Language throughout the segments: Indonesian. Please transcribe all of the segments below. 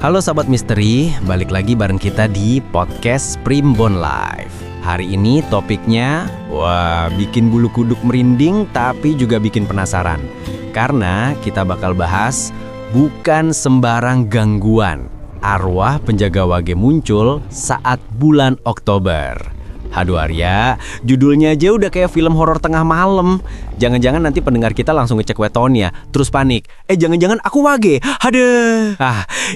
Halo Sobat Misteri, balik lagi bareng kita di podcast Primbon Live. Hari ini topiknya, bikin bulu kuduk merinding tapi juga bikin penasaran. Karena kita bakal bahas bukan sembarang gangguan. Arwah penjaga wage muncul saat bulan Oktober. Haduh Arya, judulnya aja udah kayak film horor tengah malam. Jangan-jangan nanti pendengar kita langsung ngecek wetonnya, terus panik. Jangan-jangan aku wage. Haduh.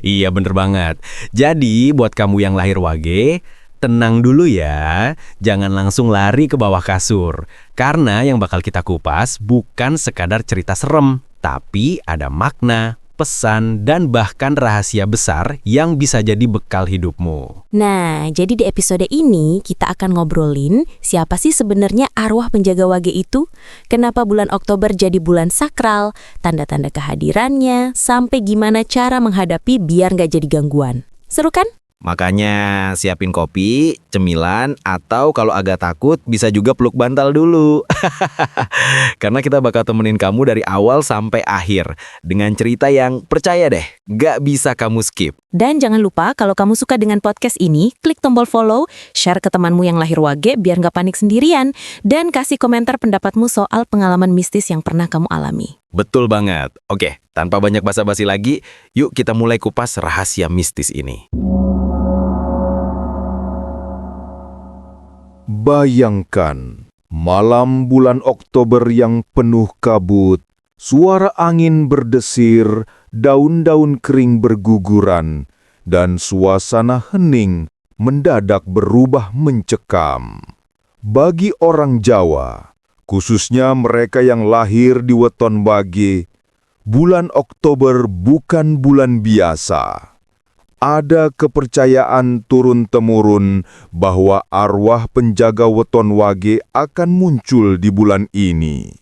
Iya bener banget. Jadi buat kamu yang lahir wage, tenang dulu ya. Jangan langsung lari ke bawah kasur. Karena yang bakal kita kupas bukan sekadar cerita serem, tapi ada makna, pesan, dan bahkan rahasia besar yang bisa jadi bekal hidupmu. Nah, jadi di episode ini kita akan ngobrolin siapa sih sebenarnya arwah penjaga wage itu, kenapa bulan Oktober jadi bulan sakral, tanda-tanda kehadirannya, sampai gimana cara menghadapi biar nggak jadi gangguan. Seru kan? Makanya siapin kopi, cemilan, atau kalau agak takut bisa juga peluk bantal dulu. Karena kita bakal temenin kamu dari awal sampai akhir dengan cerita yang percaya deh, gak bisa kamu skip. Dan jangan lupa kalau kamu suka dengan podcast ini, klik tombol follow, share ke temanmu yang lahir wage biar nggak panik sendirian, dan kasih komentar pendapatmu soal pengalaman mistis yang pernah kamu alami. Betul banget. Oke, tanpa banyak basa-basi lagi, yuk kita mulai kupas rahasia mistis ini. Bayangkan, malam bulan Oktober yang penuh kabut, suara angin berdesir, daun-daun kering berguguran, dan suasana hening mendadak berubah mencekam. Bagi orang Jawa, khususnya mereka yang lahir di weton wage, bulan Oktober bukan bulan biasa. Ada kepercayaan turun-temurun bahwa arwah penjaga weton wage akan muncul di bulan ini.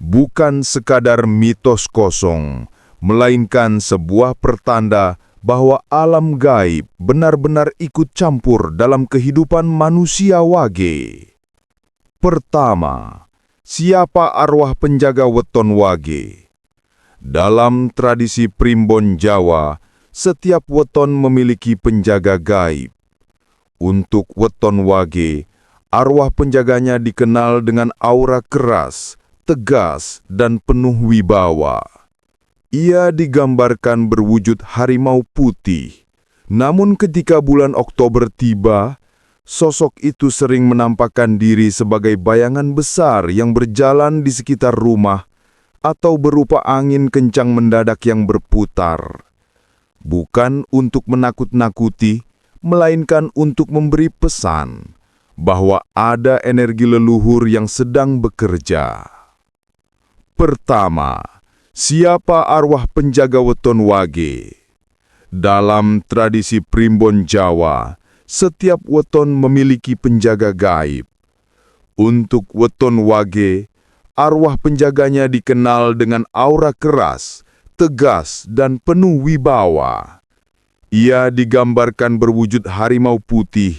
Bukan sekadar mitos kosong, melainkan sebuah pertanda bahwa alam gaib benar-benar ikut campur dalam kehidupan manusia wage. Pertama, siapa arwah penjaga weton wage? Dalam tradisi Primbon Jawa, setiap weton memiliki penjaga gaib. Untuk weton wage, arwah penjaganya dikenal dengan aura keras, tegas, dan penuh wibawa. Ia digambarkan berwujud harimau putih. Namun ketika bulan Oktober tiba, sosok itu sering menampakkan diri sebagai bayangan besar yang berjalan di sekitar rumah atau berupa angin kencang mendadak yang berputar. Bukan untuk menakut-nakuti, melainkan untuk memberi pesan bahwa ada energi leluhur yang sedang bekerja. Pertama, siapa arwah penjaga weton wage? Dalam tradisi Primbon Jawa, setiap weton memiliki penjaga gaib. Untuk weton wage, arwah penjaganya dikenal dengan aura keras, tegas, dan penuh wibawa. Ia digambarkan berwujud harimau putih,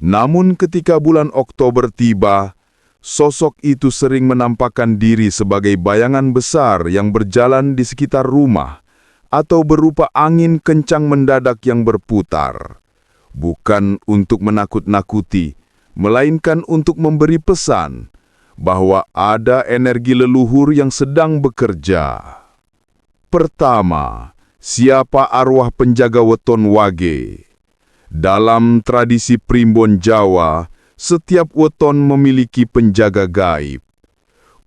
namun ketika bulan Oktober tiba, sosok itu sering menampakkan diri sebagai bayangan besar yang berjalan di sekitar rumah atau berupa angin kencang mendadak yang berputar. Bukan untuk menakut-nakuti, melainkan untuk memberi pesan bahwa ada energi leluhur yang sedang bekerja. Pertama, siapa arwah penjaga weton wage? Dalam tradisi Primbon Jawa, setiap weton memiliki penjaga gaib.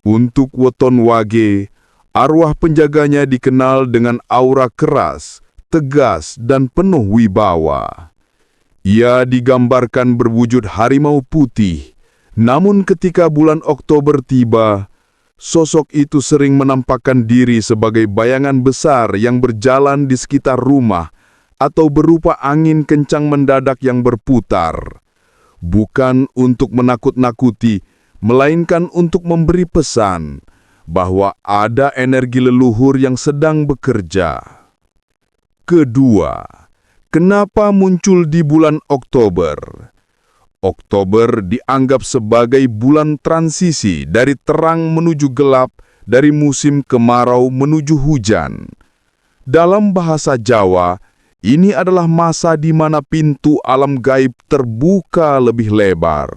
Untuk weton wage, arwah penjaganya dikenal dengan aura keras, tegas, dan penuh wibawa. Ia digambarkan berwujud harimau putih, namun ketika bulan Oktober tiba, sosok itu sering menampakkan diri sebagai bayangan besar yang berjalan di sekitar rumah atau berupa angin kencang mendadak yang berputar. Bukan untuk menakut-nakuti, melainkan untuk memberi pesan bahwa ada energi leluhur yang sedang bekerja. Kedua, kenapa muncul di bulan Oktober? Oktober dianggap sebagai bulan transisi dari terang menuju gelap, dari musim kemarau menuju hujan. Dalam bahasa Jawa, Ini adalah masa di mana pintu alam gaib terbuka lebih lebar.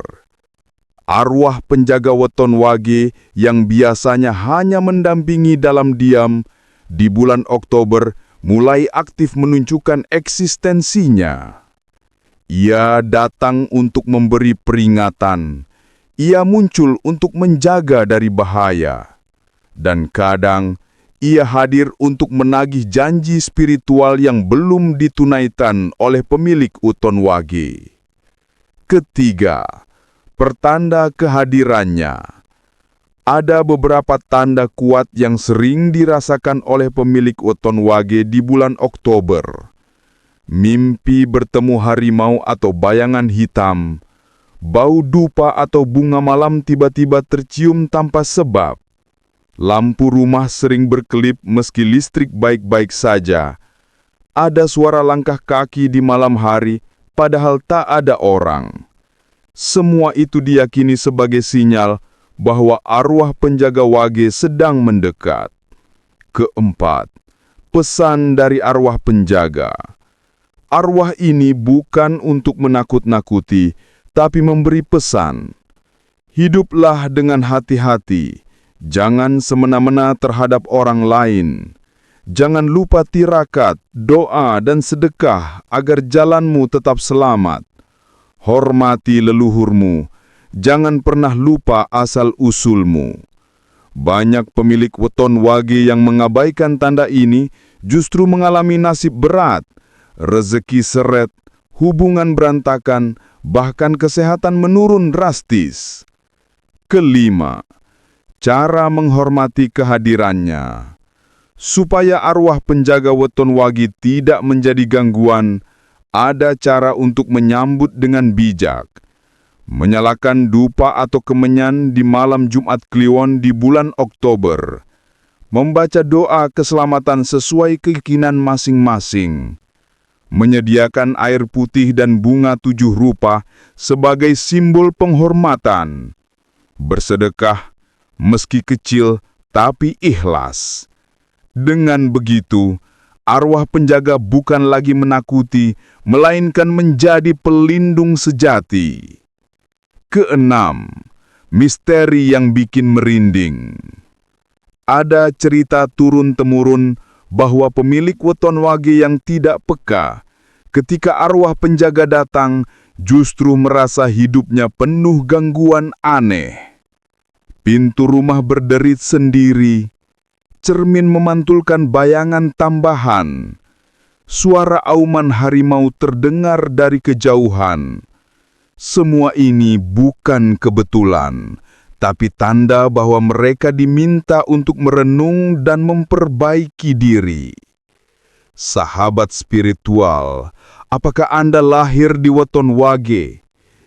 Arwah penjaga weton wage yang biasanya hanya mendampingi dalam diam di bulan Oktober mulai aktif menunjukkan eksistensinya. Ia datang untuk memberi peringatan. Ia muncul untuk menjaga dari bahaya. Dan kadang ia hadir untuk menagih janji spiritual yang belum ditunaikan oleh pemilik weton wage. Ketiga, pertanda kehadirannya. Ada beberapa tanda kuat yang sering dirasakan oleh pemilik weton wage di bulan Oktober. Mimpi bertemu harimau atau bayangan hitam, bau dupa atau bunga malam tiba-tiba tercium tanpa sebab. Lampu rumah sering berkelip meski listrik baik-baik saja. Ada suara langkah kaki di malam hari, padahal tak ada orang. Semua itu diyakini sebagai sinyal bahwa arwah penjaga wage sedang mendekat. Keempat, pesan dari arwah penjaga. Arwah ini bukan untuk menakut-nakuti, tapi memberi pesan. Hiduplah dengan hati-hati. Jangan semena-mena terhadap orang lain. Jangan lupa tirakat, doa, dan sedekah agar jalanmu tetap selamat. Hormati leluhurmu. Jangan pernah lupa asal-usulmu. Banyak pemilik weton wage yang mengabaikan tanda ini justru mengalami nasib berat. Rezeki seret, hubungan berantakan, bahkan kesehatan menurun drastis. Kelima, cara menghormati kehadirannya. Supaya arwah penjaga weton wage tidak menjadi gangguan, ada cara untuk menyambut dengan bijak. Menyalakan dupa atau kemenyan di malam Jumat Kliwon di bulan Oktober. Membaca doa keselamatan sesuai keyakinan masing-masing. Menyediakan air putih dan bunga 7 rupa sebagai simbol penghormatan. Bersedekah, meski kecil, tapi ikhlas. Dengan begitu, arwah penjaga bukan lagi menakuti, melainkan menjadi pelindung sejati. Keenam, misteri yang bikin merinding. Ada cerita turun-temurun bahwa pemilik weton wage yang tidak peka, ketika arwah penjaga datang, justru merasa hidupnya penuh gangguan aneh. Pintu rumah berderit sendiri, cermin memantulkan bayangan tambahan. Suara auman harimau terdengar dari kejauhan. Semua ini bukan kebetulan, tapi tanda bahwa mereka diminta untuk merenung dan memperbaiki diri. Sahabat spiritual, apakah Anda lahir di weton wage?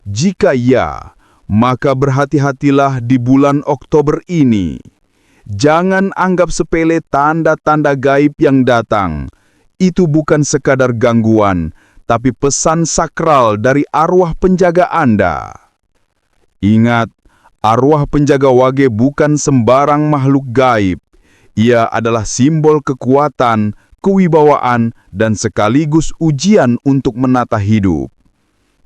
Jika ya, maka berhati-hatilah di bulan Oktober ini. Jangan anggap sepele tanda-tanda gaib yang datang. Itu bukan sekadar gangguan, tapi pesan sakral dari arwah penjaga Anda. Ingat, arwah penjaga wage bukan sembarang makhluk gaib. Ia adalah simbol kekuatan, kewibawaan, dan sekaligus ujian untuk menata hidup.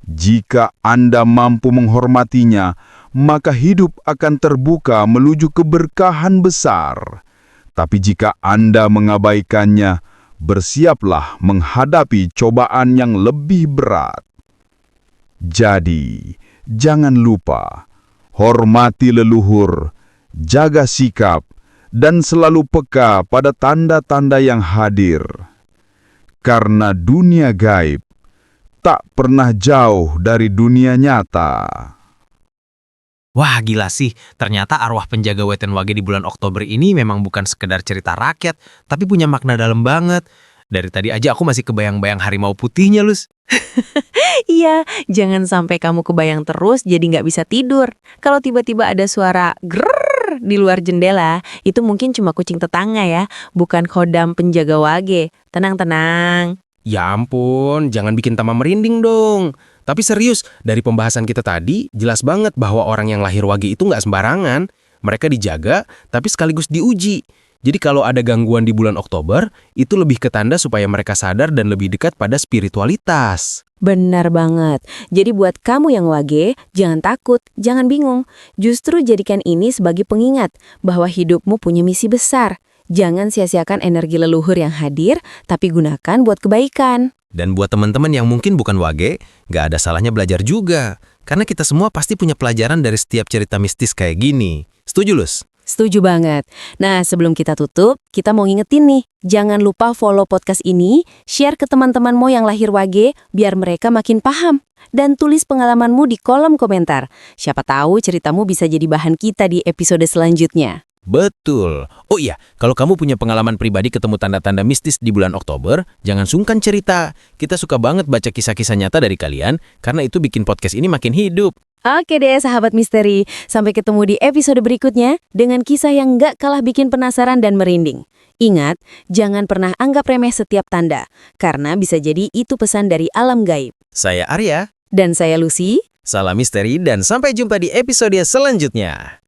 Jika Anda mampu menghormatinya, maka hidup akan terbuka menuju keberkahan besar. Tapi jika Anda mengabaikannya, bersiaplah menghadapi cobaan yang lebih berat. Jadi, jangan lupa, hormati leluhur, jaga sikap, dan selalu peka pada tanda-tanda yang hadir. Karena dunia gaib tak pernah jauh dari dunia nyata. Wah, gila sih. Ternyata arwah penjaga weton wage di bulan Oktober ini memang bukan sekedar cerita rakyat, tapi punya makna dalam banget. Dari tadi aja aku masih kebayang-bayang harimau putihnya, Lus. Iya, jangan sampai kamu kebayang terus jadi nggak bisa tidur. Kalau tiba-tiba ada suara grrrr di luar jendela, itu mungkin cuma kucing tetangga ya, bukan khodam penjaga wage. Tenang-tenang. Ya ampun, jangan bikin tambah merinding dong. Tapi serius, dari pembahasan kita tadi, jelas banget bahwa orang yang lahir wage itu nggak sembarangan. Mereka dijaga, tapi sekaligus diuji. Jadi kalau ada gangguan di bulan Oktober, itu lebih ke tanda supaya mereka sadar dan lebih dekat pada spiritualitas. Benar banget. Jadi buat kamu yang wage, jangan takut, jangan bingung. Justru jadikan ini sebagai pengingat bahwa hidupmu punya misi besar. Jangan sia-siakan energi leluhur yang hadir, tapi gunakan buat kebaikan. Dan buat teman-teman yang mungkin bukan wage, nggak ada salahnya belajar juga. Karena kita semua pasti punya pelajaran dari setiap cerita mistis kayak gini. Setuju, Lus? Setuju banget. Nah, sebelum kita tutup, kita mau ngingetin nih, jangan lupa follow podcast ini, share ke teman-temanmu yang lahir wage, biar mereka makin paham. Dan tulis pengalamanmu di kolom komentar. Siapa tahu ceritamu bisa jadi bahan kita di episode selanjutnya. Betul. Oh iya, kalau kamu punya pengalaman pribadi ketemu tanda-tanda mistis di bulan Oktober, jangan sungkan cerita. Kita suka banget baca kisah-kisah nyata dari kalian, karena itu bikin podcast ini makin hidup. Oke deh sahabat misteri, sampai ketemu di episode berikutnya dengan kisah yang nggak kalah bikin penasaran dan merinding. Ingat, jangan pernah anggap remeh setiap tanda, karena bisa jadi itu pesan dari alam gaib. Saya Arya, Dan saya Lucy. salam misteri dan sampai jumpa di episode selanjutnya.